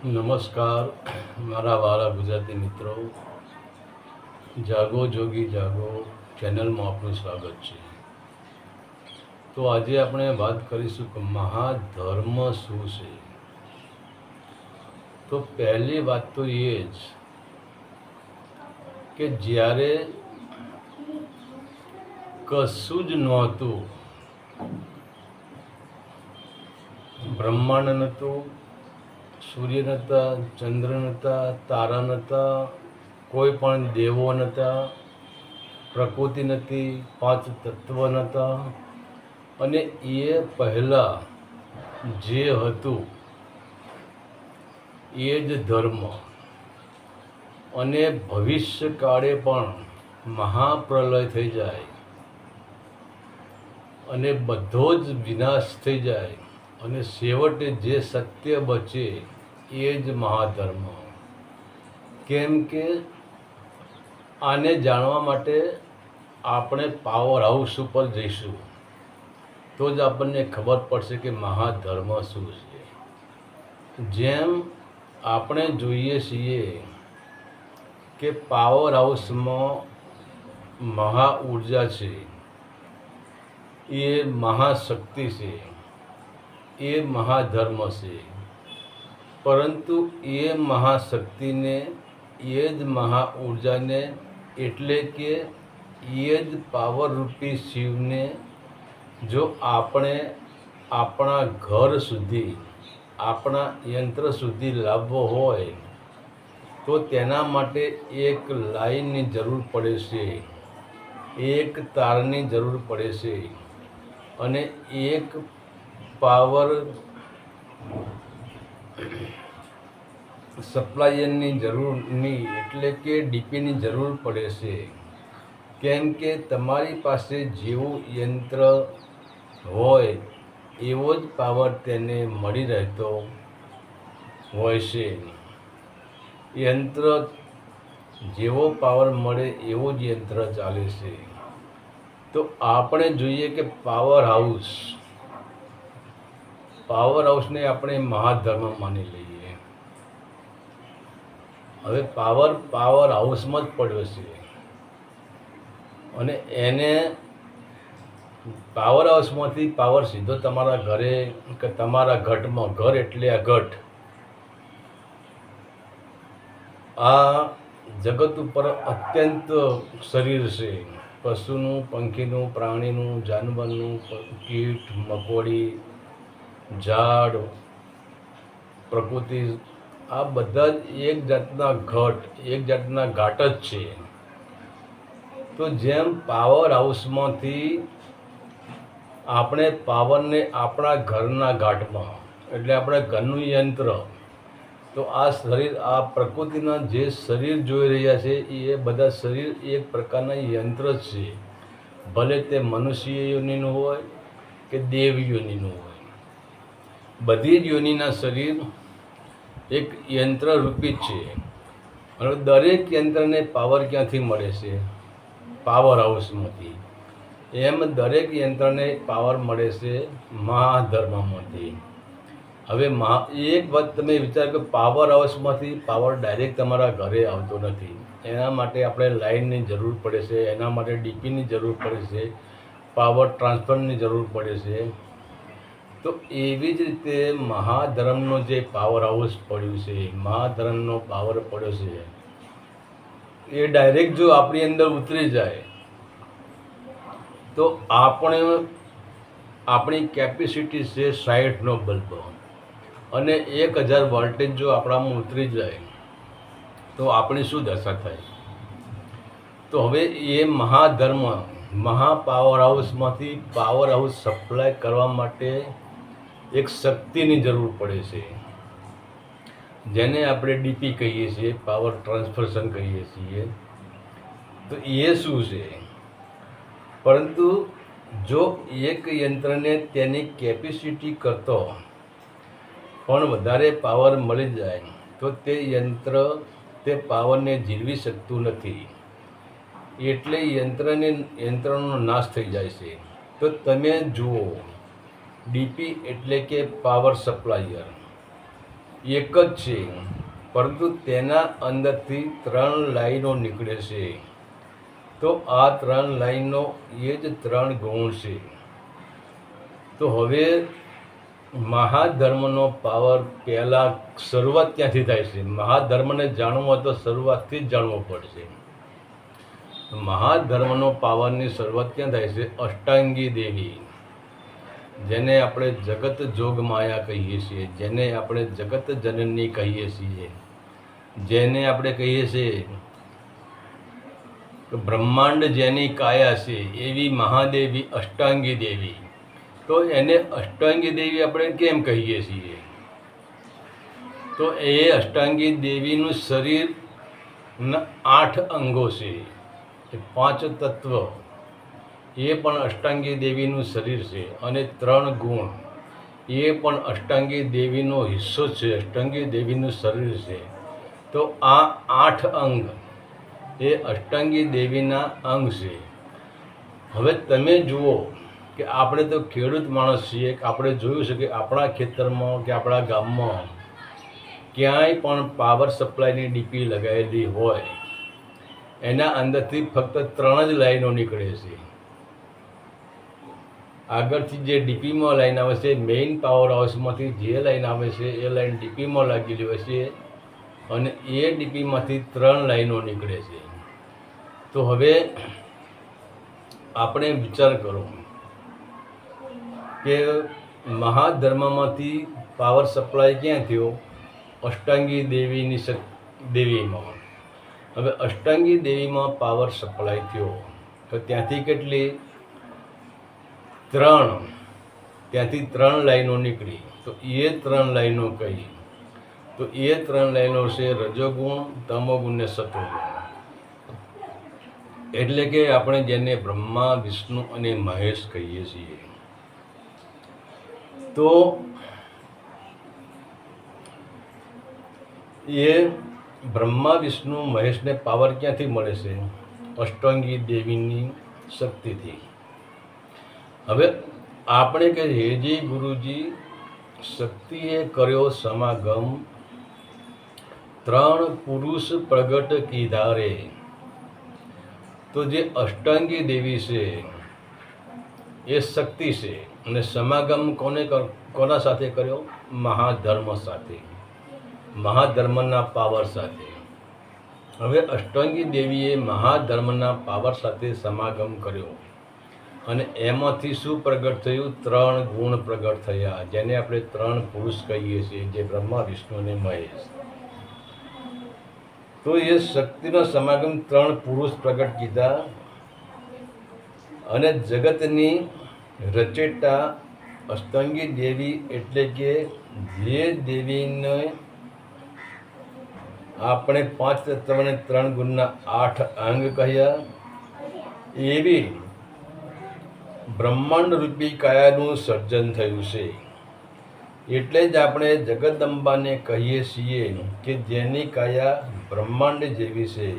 નમસ્કાર મારા વાલા ગુજરાતી મિત્રો, જાગો જોગી જાગો ચેનલમાં આપનું સ્વાગત છે. તો આજે આપણે વાત કરીશું કે મહાધર્મ શું છે. તો પહેલી વાત તો એ જ કે જ્યારે કશું જ નહોતું, બ્રહ્માંડ નહોતું, સૂર્ય નહોતા, ચંદ્ર નહોતા, તારા નહોતા, કોઈ પણ દેવો નહોતા, પ્રકૃતિ નથી, પાંચ તત્વ નહોતા, અને એ પહેલાં જે હતું એ જ ધર્મ. અને ભવિષ્યકાળે પણ મહાપ્રલય થઈ જાય અને બધો જ વિનાશ થઈ જાય અને છેવટે જે સત્ય બચે એ જ મહાધર્મ. કેમ કે આને જાણવા માટે આપણે પાવર હાઉસ ઉપર જઈશું તો જ આપણને ખબર પડશે કે મહાધર્મ શું છે. જેમ આપણે જોઈએ છીએ કે પાવર હાઉસમાં મહા ઉર્જા છે, એ મહાશક્તિ છે, એ મહાધર્મ છે. પરંતુ એ મહાશક્તિને, એ જ મહા ઉર્જાને, એટલે કે એ જ પાવરરૂપી શિવને જો આપણે આપણા ઘર સુધી, આપણા યંત્ર સુધી લાવવો હોય તો તેના માટે એક લાઈનની જરૂર પડે છે, એક તારની જરૂર પડે છે, અને એક પાવર સપ્લાયરની જરૂરની એટલે કે ડીપીની જરૂર પડે છે. કેમ કે તમારી પાસે જેવું યંત્ર હોય એવો જ પાવર તેને મળી રહેતો હોય છે. યંત્ર જેવો પાવર મળે એવો જ યંત્ર ચાલે છે. તો આપણે જોઈએ કે પાવર હાઉસને આપણે મહાધર્મ માની લઈએ. હવે પાવર હાઉસમાં જ પડ્યો છે અને એને પાવર હાઉસમાંથી પાવર સીધો તમારા ઘરે કે તમારા ઘટમાં, ઘર એટલે આ ઘટ, આ જગત ઉપર અત્યંત શરીર છે, પશુનું, પંખીનું, પ્રાણીનું, જાનવરનું, કીટ, મકોડી, ઝાડ, પ્રકૃતિ, આ બધા જ એક જાતના ઘટ, એક જાતના ઘાટ જ છે. તો જેમ પાવર હાઉસમાંથી આપણે પાવરને આપણા ઘરના ઘાટમાં, એટલે આપણા ઘરનું યંત્ર, તો આ શરીર, આ પ્રકૃતિના જે શરીર જોઈ રહ્યા છે એ બધા શરીર એક પ્રકારના યંત્ર જ છે. ભલે તે મનુષ્ય યોનિનું હોય કે દેવ યોનિનું હોય, બધી જ યોનિના શરીર એક યંત્રરૂપી જ છે. અને દરેક યંત્રને પાવર ક્યાંથી મળે છે? પાવર હાઉસમાંથી. એમ દરેક યંત્રને પાવર મળે છે મહાધર્મમાંથી. હવે એક વાત તમે વિચાર કે પાવર હાઉસમાંથી પાવર ડાયરેક્ટ તમારા ઘરે આવતો નથી. એના માટે આપણે લાઇનની જરૂર પડે છે, એના માટે ડીપીની જરૂર પડે છે, પાવર ટ્રાન્સફરની જરૂર પડે છે. તો એવી જ રીતે મહાધર્મનો જે પાવર હાઉસ પડ્યું છે, મહાધર્મનો પાવર પડ્યો છે, એ ડાયરેક્ટ જો આપણી અંદર ઉતરી જાય તો આપણી કેપેસિટી છે 60નો બલ્બ, અને 1000 વોલ્ટેજ જો આપણામાં ઉતરી જાય તો આપણી શું દશા થાય? તો હવે એ મહાધર્મ, મહાપાવર હાઉસમાંથી પાવર હાઉસ સપ્લાય કરવા માટે એક શક્તિની જરૂર પડે છે, જેને આપણે ડીપી કહીએ છીએ, પાવર ટ્રાન્સફર્શન કહીએ છીએ. તો એ શું છે? પરંતુ જો એક યંત્રને તેની કેપેસિટી કરતો પણ વધારે પાવર મળી જાય તો તે યંત્ર તે પાવરને ઝીલવી શકતું નથી, એટલે યંત્રનો નાશ થઈ જાય છે. તો તમે જુઓ, ડીપી એટલે કે પાવર સપ્લાયર, એક જ છે, પરંતુ તેના અંદરથી 3 લાઈનો નીકળે છે. તો આ 3 લાઈનો એ જ 3 ગુણ છે. તો હવે મહાધર્મનો પાવર પહેલાં શરૂઆત ક્યાંથી થાય છે? મહાધર્મને જાણવું હોય તો શરૂઆતથી જ જાણવું પડશે. મહાધર્મનો પાવરની શરૂઆત ક્યાં થાય છે? અષ્ટાંગી દેવી, જેને આપણે જગત જોગ માયા કહીએ છીએ, જેને આપણે જગત જનની કહીએ છીએ, જેને આપણે કહીએ છીએ બ્રહ્માંડ જેની કાયા છે એવી મહાદેવી અષ્ટાંગી દેવી. તો એને અષ્ટાંગી દેવી આપણે કેમ કહીએ છીએ? તો એ અષ્ટાંગી દેવીનું શરીરના 8 અંગો છે, 5 તત્વ, એ પણ અષ્ટાંગી દેવીનું શરીર છે. અને 3 ગુણ, એ પણ અષ્ટાંગી દેવીનો હિસ્સો છે, અષ્ટાંગી દેવીનું શરીર છે. તો આ 8 અંગ એ અષ્ટાંગી દેવીના અંગ છે. હવે તમે જુઓ કે આપણે તો ખેડૂત માણસ છીએ, કે આપણે જોયું છે કે આપણા ખેતરમાં કે આપણા ગામમાં ક્યાંય પણ પાવર સપ્લાયની ડીપી લગાવેલી હોય, એના અંદરથી ફક્ત 3 જ લાઈનો નીકળે છે. આગળથી જે ડીપીમાં લાઈન આવે છે, મેઇન પાવર હાઉસમાંથી જે લાઈન આવે છે એ લાઈન ડીપીમાં લાગેલી હોય છે, અને એ ડીપીમાંથી 3 લાઈનો નીકળે છે. તો હવે આપણે વિચાર કરો કે મહાધર્મમાંથી પાવર સપ્લાય ક્યાં થયો? અષ્ટાંગી દેવીમાં. હવે અષ્ટાંગી દેવીમાં પાવર સપ્લાય થયો તો ત્યાંથી કેટલી? 3. ત્યાંથી 3 લાઈનો નીકળી. તો એ 3 લાઈનો કઈ? તો એ 3 લાઈનો છે રજોગુણ, તમોગુણ ને સતોગુણ. એટલે કે આપણે જેને બ્રહ્મા, વિષ્ણુ અને મહેશ કહીએ છીએ. તો એ બ્રહ્મા, વિષ્ણુ, મહેશને પાવર ક્યાંથી મળે છે? અષ્ટાંગી દેવીની શક્તિથી. હવે આપણે કહીએ, હેજી ગુરુજી, શક્તિએ કર્યો સમાગમ, 3 પુરુષ પ્રગટ કીધારે. તો જે અષ્ટાંગી દેવી છે એ શક્તિ છે, અને સમાગમ કોના સાથે કર્યો? મહાધર્મ સાથે, મહાધર્મના પાવર સાથે. હવે અષ્ટાંગી દેવીએ મહાધર્મના પાવર સાથે સમાગમ કર્યો, અને એમાંથી શું પ્રગટ થયું? 3 ગુણ પ્રગટ થયા, જેને આપણે 3 પુરુષ કહીએ છીએ, જે બ્રહ્મા, વિષ્ણુ અને મહેશ. તો એ શક્તિનો સમાગમ 3 પુરુષ પ્રગટ કીધા, અને જગતની રચેટા અષ્ટાંગી દેવી, એટલે કે જે દેવીને આપણે 5 તત્વ અને 3 ગુણના 8 અંગ કહ્યા, એવી બ્રહ્માંડ રૂપી કાયાનું સર્જન થયું છે. એટલે જ આપણે જગદંબાને કહીએ છીએ કે જેની કાયા બ્રહ્માંડ જેવી છે,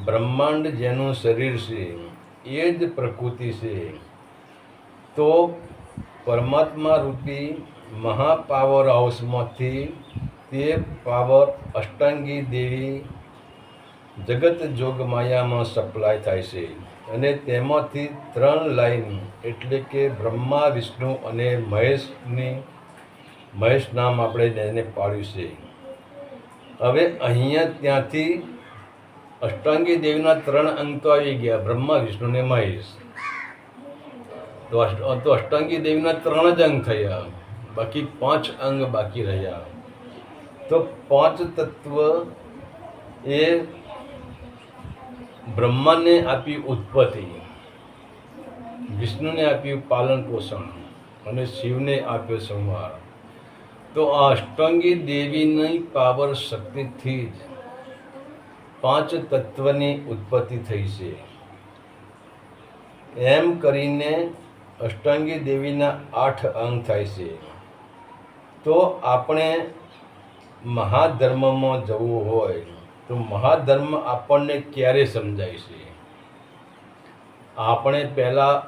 બ્રહ્માંડ જેનું શરીર છે, એ જ પ્રકૃતિ છે. તો પરમાત્મા રૂપી મહાપાવર હાઉસમાંથી તે પાવર અષ્ટાંગી દેવી જગત જોગ માયામાં સપ્લાય થાય છે, અને તેમાંથી 3 લાઈન, એટલે કે બ્રહ્મા, વિષ્ણુ અને મહેશ નામ આપણે એને પાડ્યું છે. હવે અહીંયા ત્યાંથી અષ્ટાંગી દેવીના 3 અંગ તો આવી ગયા, બ્રહ્મા, વિષ્ણુ અને મહેશ. તો અષ્ટાંગી દેવીના 3 જ અંગ થયા, બાકી 5 અંગ બાકી રહ્યા. તો 5 તત્વ એ બ્રહ્માને આપી ઉત્પત્તિ, વિષ્ણુને આપ્યું પાલન પોષણ, અને શિવને આપ્યો સંહાર. તો આ અષ્ટાંગી દેવીની પાવર શક્તિથી જ 5 તત્વની ઉત્પત્તિ થઈ છે. એમ કરીને અષ્ટાંગી દેવીના 8 અંગ થાય છે. તો આપણે મહાધર્મમાં જવું હોય તો મહાધર્મ આપણને ક્યારે સમજાય છે? આપણે પહેલાં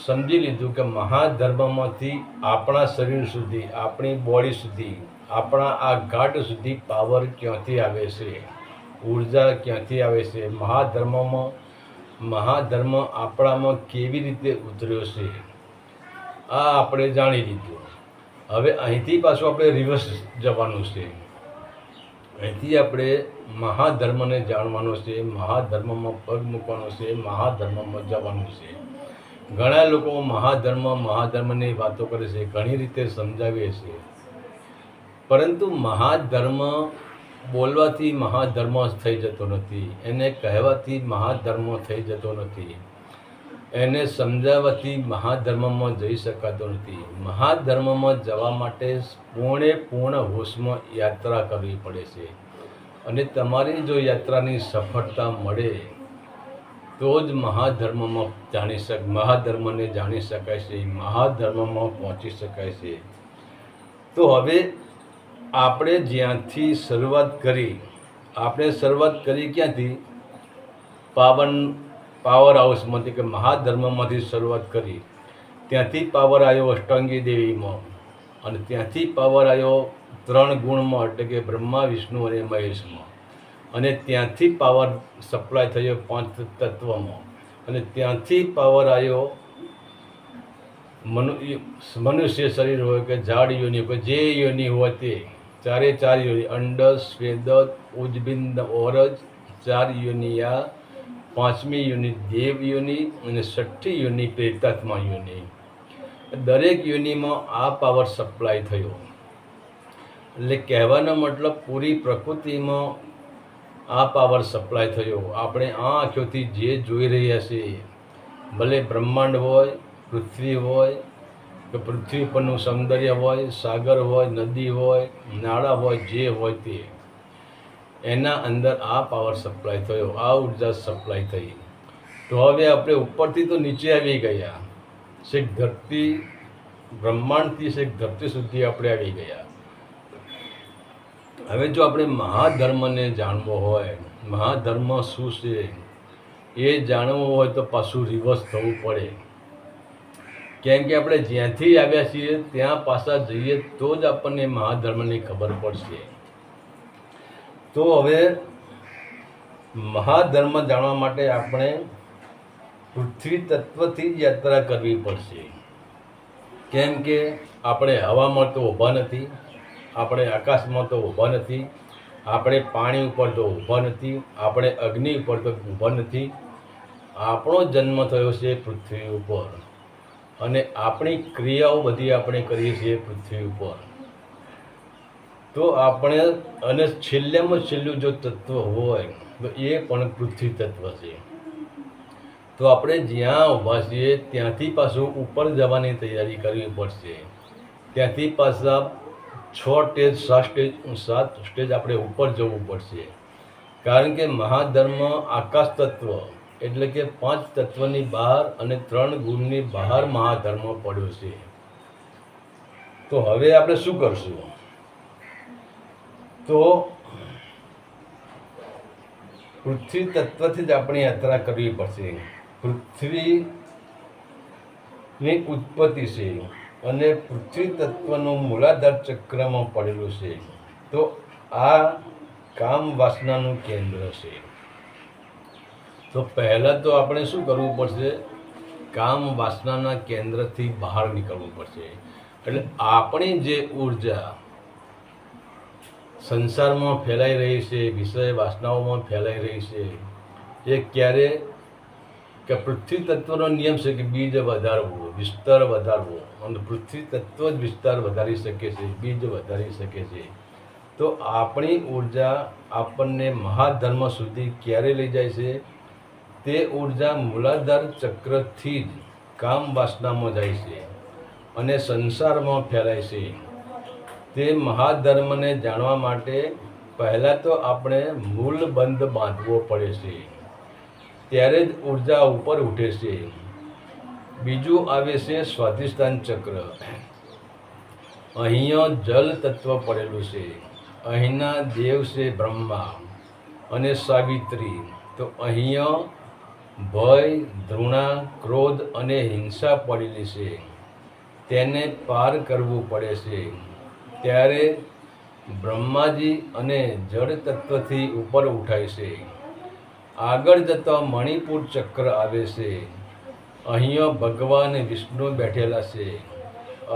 સમજી લીધું કે મહાધર્મમાંથી આપણા શરીર સુધી, આપણી બોડી સુધી, આપણા આ ઘાટ સુધી પાવર ક્યાંથી આવે છે, ઉર્જા ક્યાંથી આવે છે, મહાધર્મ આપણામાં કેવી રીતે ઉતર્યો છે, આ આપણે જાણી લીધું. હવે અહીંથી પાછું આપણે રિવર્સ જવાનું છે. અહીંથી આપણે મહાધર્મને જાણવાનો છે, મહાધર્મમાં પગ મૂકવાનો છે, મહાધર્મમાં જવાનું છે. ઘણા લોકો મહાધર્મની વાતો કરે છે, ઘણી રીતે સમજાવીએ છે, પરંતુ મહાધર્મ બોલવાથી મહાધર્મ થઈ જતો નથી, એને કહેવાથી મહાધર્મ થઈ જતો નથી, એને સમજાવવાથી મહાધર્મમાં જઈ શકાતો નથી. મહાધર્મમાં જવા માટે પૂર્ણ હોશમાં યાત્રા કરવી પડે છે. અને તમારી જો યાત્રાની સફળતા મળે તો જ મહાધર્મને જાણી શકાય છે, મહાધર્મમાં પહોંચી શકાય છે. તો હવે આપણે જ્યાંથી શરૂઆત કરી ક્યાંથી? પાવર હાઉસમાંથી કે મહાધર્મમાંથી શરૂઆત કરી. ત્યાંથી પાવર આવ્યો અષ્ટાંગી દેવીમાં, અને ત્યાંથી પાવર આવ્યો 3 ગુણમાં, એટલે કે બ્રહ્મા, વિષ્ણુ અને મહેશમાં, અને ત્યાંથી પાવર સપ્લાય થયો 5 તત્વમાં, અને ત્યાંથી પાવર આવ્યો મનુષ્ય શરીર હોય કે ઝાડ યોનિ હોય, જે યોનિ હોય તે 4 યોનિ, અંડજ, સ્વેદજ, ઉજબિંદ, ઓરજ, 4 યોનિ. આ 5મી યોનિ દેવ યોનિ, અને 6ઠ્ઠી યોનિ પ્રેતાત્મા યોનિ. દરેક યોનિમાં આ પાવર સપ્લાય થયો. એટલે કહેવાનો મતલબ પૂરી પ્રકૃતિમાં આ પાવર સપ્લાય થયો. આપણે આ આંખોથી જે જોઈ રહ્યા છીએ, ભલે બ્રહ્માંડ હોય, પૃથ્વી હોય, કે પૃથ્વી પરનું સૌંદર્ય હોય, સાગર હોય, નદી હોય, નાળા હોય, જે હોય તે, એના અંદર આ પાવર સપ્લાય થયો, આ ઉર્જા સપ્લાય થઈ. તો હવે આપણે ઉપરથી તો નીચે આવી ગયા, છેક ધરતી, બ્રહ્માંડથી છેક ધરતી સુધી આપણે આવી ગયા. હવે જો આપણે મહાધર્મને જાણવો હોય, મહાધર્મ શું છે એ જાણવું હોય તો પાછું રિવર્સ થવું પડે. કેમ કે આપણે જ્યાંથી આવ્યા છીએ ત્યાં પાછા જઈએ તો જ આપણને મહાધર્મની ખબર પડશે. તો હવે મહાધર્મ જાણવા માટે આપણે પૃથ્વી તત્વથી જ યાત્રા કરવી પડશે. કેમ કે આપણે હવામાં તો ઊભા નથી, આપણે આકાશમાં તો ઊભા નથી, આપણે પાણી ઉપર તો ઊભા નથી, આપણે અગ્નિ ઉપર તો ઊભા નથી. આપણો જન્મ થયો છે પૃથ્વી ઉપર, અને આપણી ક્રિયાઓ બધી આપણે કરીએ છીએ પૃથ્વી ઉપર. તો આપણે, અને છેલ્લેમાં છેલ્લું જો તત્વ હોય તો એ પણ પૃથ્વી તત્વ છે. તો આપણે જ્યાં ઊભા છીએ ત્યાંથી પાછું ઉપર જવાની તૈયારી કરવી પડશે. ત્યાંથી પાછા 7 સ્ટેજ આપણે ઉપર જવું પડશે. કારણ કે મહાધર્મ આકાશ તત્વ, એટલે કે 5 તત્વની બહાર અને 3 ગુણની બહાર મહાધર્મ પડ્યો છે. તો હવે આપણે શું કરશું? તો પૃથ્વી તત્વથી જ આપણે યાત્રા કરવી પડશે. પૃથ્વીની ઉત્પત્તિ છે અને પૃથ્વી તત્વનું મૂલાધાર ચક્રમાં પડેલું છે. તો આ કામ વાસનાનું કેન્દ્ર છે. તો પહેલાં તો આપણે શું કરવું પડશે? કામ વાસનાના કેન્દ્રથી બહાર નીકળવું પડશે. એટલે આપણી જે ઉર્જા સંસારમાં ફેલાઈ રહી છે, વિષય વાસનાઓમાં ફેલાઈ રહી છે, એ ક્યારે કે પૃથ્વી તત્વનો નિયમ છે કે બીજ વધારવું, વિસ્તાર વધારવો, અને પૃથ્વી તત્વ જ વિસ્તાર વધારી શકે છે, બીજ વધારી શકે છે. તો આપણી ઉર્જા આપણને મહાધર્મ સુધી ક્યારે લઈ જાય છે? તે ઉર્જા મૂલાધાર ચક્રથી જ કામ વાસનામાં જાય છે અને સંસારમાં ફેલાય છે. તે મહાધર્મને જાણવા માટે પહેલાં તો આપણે મૂલબંધ બાંધવો પડે છે, ત્યારે જ ઉર્જા ઉપર ઉઠે છે. બીજું આવે છે સ્વાધિષ્ઠાન ચક્ર. અહીંયા જલ તત્વ પડેલું છે, અહીંના દેવ છે બ્રહ્મા અને સાવિત્રી. તો અહીંયા ભય, ધૃણા, ક્રોધ અને હિંસા પડેલી છે, તેને પાર કરવું પડે છે. ત્યારે બ્રહ્માજી અને જળ તત્વથી ઉપર ઉઠાય છે. આગળ જતા મણિપુર ચક્ર આવે છે. અહીંયા ભગવાન વિષ્ણુ બેઠેલા છે.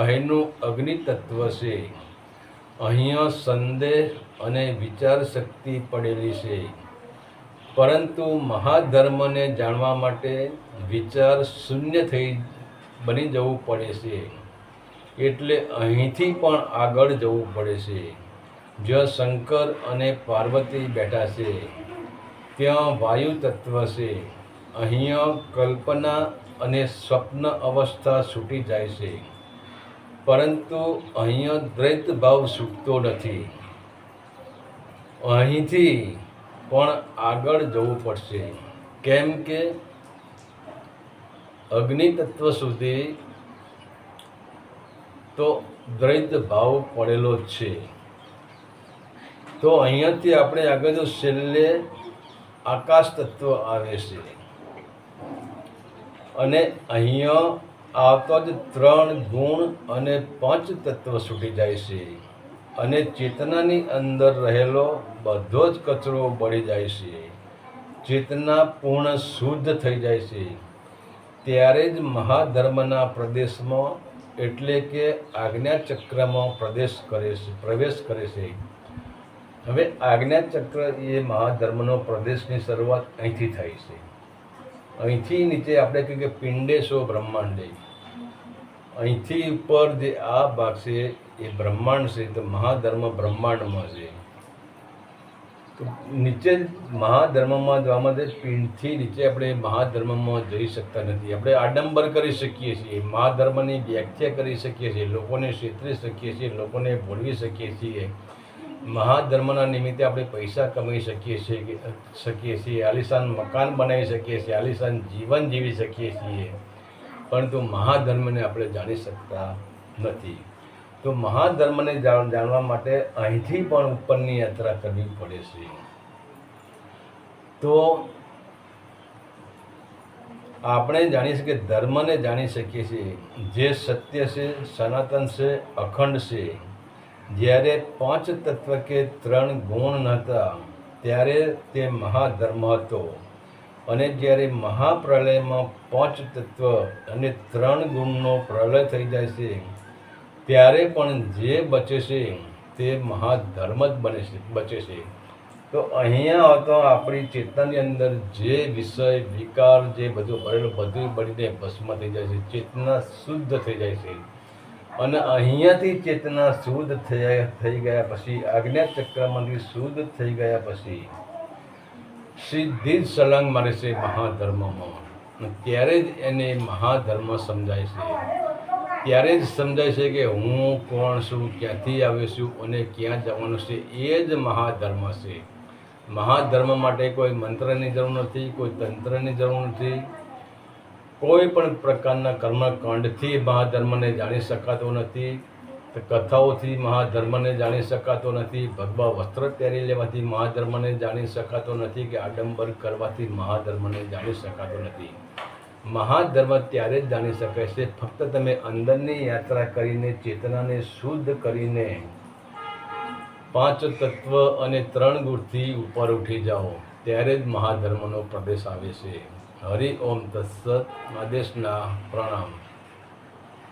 અહીંનું અગ્નિ તત્વ છે. અહીંયા સંદેહ અને વિચાર શક્તિ પડેલી છે. પરંતુ મહાધર્મને જાણવા માટે વિચાર શૂન્ય બની જવું પડે છે. એટલે અહીંથી પણ આગળ જવું પડે છે. જ્યાં શંકર અને પાર્વતી બેઠા છે ત્યાં વાયુ તત્વ છે. અહીંયા કલ્પના અને સ્વપ્ન અવસ્થા છૂટી જાય છે. પરંતુ અહીંયા દ્વૈત ભાવ છૂટતો નથી. અહીંથી પણ આગળ જવું પડશે. કેમ કે અગ્નિ તત્વ સુધી તો દ્વૈત ભાવ પડેલો જ છે. તો અહીંયાથી આપણે આગળ જો છેલ્લે આકાશ તત્વ આવે છે અને અહીંયા આવતા જ 3 ગુણ અને 5 તત્વ છૂટી જાય છે અને ચેતનાની અંદર રહેલો બધો જ કચરો બળી જાય છે. ચેતના પૂર્ણ શુદ્ધ થઈ જાય છે. ત્યારે જ મહાધર્મના પ્રદેશમાં એટલે કે આજ્ઞાચક્રમાં પ્રવેશ કરે છે. હવે આજ્ઞાચક્ર એ મહાધર્મનો પ્રદેશની શરૂઆત અહીંથી થાય છે. અહીંથી નીચે આપણે કહીએ કે પિંડેશો બ્રહ્માંડે, અહીંથી ઉપર જે આ ભાગ છે એ બ્રહ્માંડ છે. તો મહાધર્મ બ્રહ્માંડમાં છે. તો નીચે મહાધર્મમાં જવા માટે પિંડથી નીચે આપણે મહાધર્મમાં જઈ શકતા નથી. આપણે આડંબર કરી શકીએ છીએ, મહાધર્મની વ્યાખ્યા કરી શકીએ છીએ, લોકોને છેતરી શકીએ છીએ, લોકોને ભોળવી શકીએ છીએ. મહાધર્મના નિમિત્તે આપણે પૈસા કમાઈ શકીએ છીએ, આલિશાન મકાન બનાવી શકીએ છીએ, આલિશાન જીવન જીવી શકીએ છીએ. પરંતુ મહાધર્મને આપણે જાણી શકતા નથી. તો મહાધર્મને જાણવા માટે અહીંથી પણ ઉપરની યાત્રા કરવી પડે છે. તો આપણે જાણી શકીએ, ધર્મને જાણી શકીએ છીએ જે સત્ય છે, સનાતન છે, અખંડ છે. જ્યારે 5 તત્વ કે 3 ગુણ નહોતા ત્યારે તે મહાધર્મ હતો. અને જ્યારે મહાપ્રલયમાં 5 તત્વ અને 3 ગુણનો પ્રલય થઈ જાય છે ત્યારે પણ જે બચે છે તે મહાધર્મ જ બચે છે. તો અહીંયા તો આપણી ચેતનાની અંદર જે વિષય વિકાર જે બધું ભરેલું બધું બળીને ભસ્મ થઈ જાય છે. ચેતના શુદ્ધ થઈ જાય છે. અને અહીંયાથી ચેતના શુદ્ધ થઈ ગયા પછી, આજ્ઞાચક્રમાંથી શુદ્ધ થઈ ગયા પછી સીધી જ છલાંગ મારે છે મહાધર્મમાં. ત્યારે જ એને મહાધર્મ સમજાય છે. ત્યારે જ સમજાય છે કે હું કોણ છું, ક્યાંથી આવ્યો છું અને ક્યાં જવાનું છે. એ જ મહાધર્મ છે. મહાધર્મ માટે કોઈ મંત્રની જરૂર નથી, કોઈ તંત્રની જરૂર નથી. કોઈ પણ પ્રકારના કર્મકાંડથી મહાધર્મને જાણી શકાતો નથી. કથાઓથી મહાધર્મને જાણી શકાતો નથી. ભગવા વસ્ત્ર પહેરી લેવાથી મહાધર્મને જાણી શકાતો નથી કે આડંબર કરવાથી મહાધર્મને જાણી શકાતો નથી. મહાધર્મ ત્યારે જ જાણી શકાય છે ફક્ત તમે અંદરની યાત્રા કરીને, ચેતનાને શુદ્ધ કરીને 5 તત્વ અને 3 ગુણથી ઉપર ઉઠી જાઓ ત્યારે જ મહાધર્મનો પ્રદેશ આવે છે. હરિ ઓમ તત્સત. આદેશના પ્રણામ.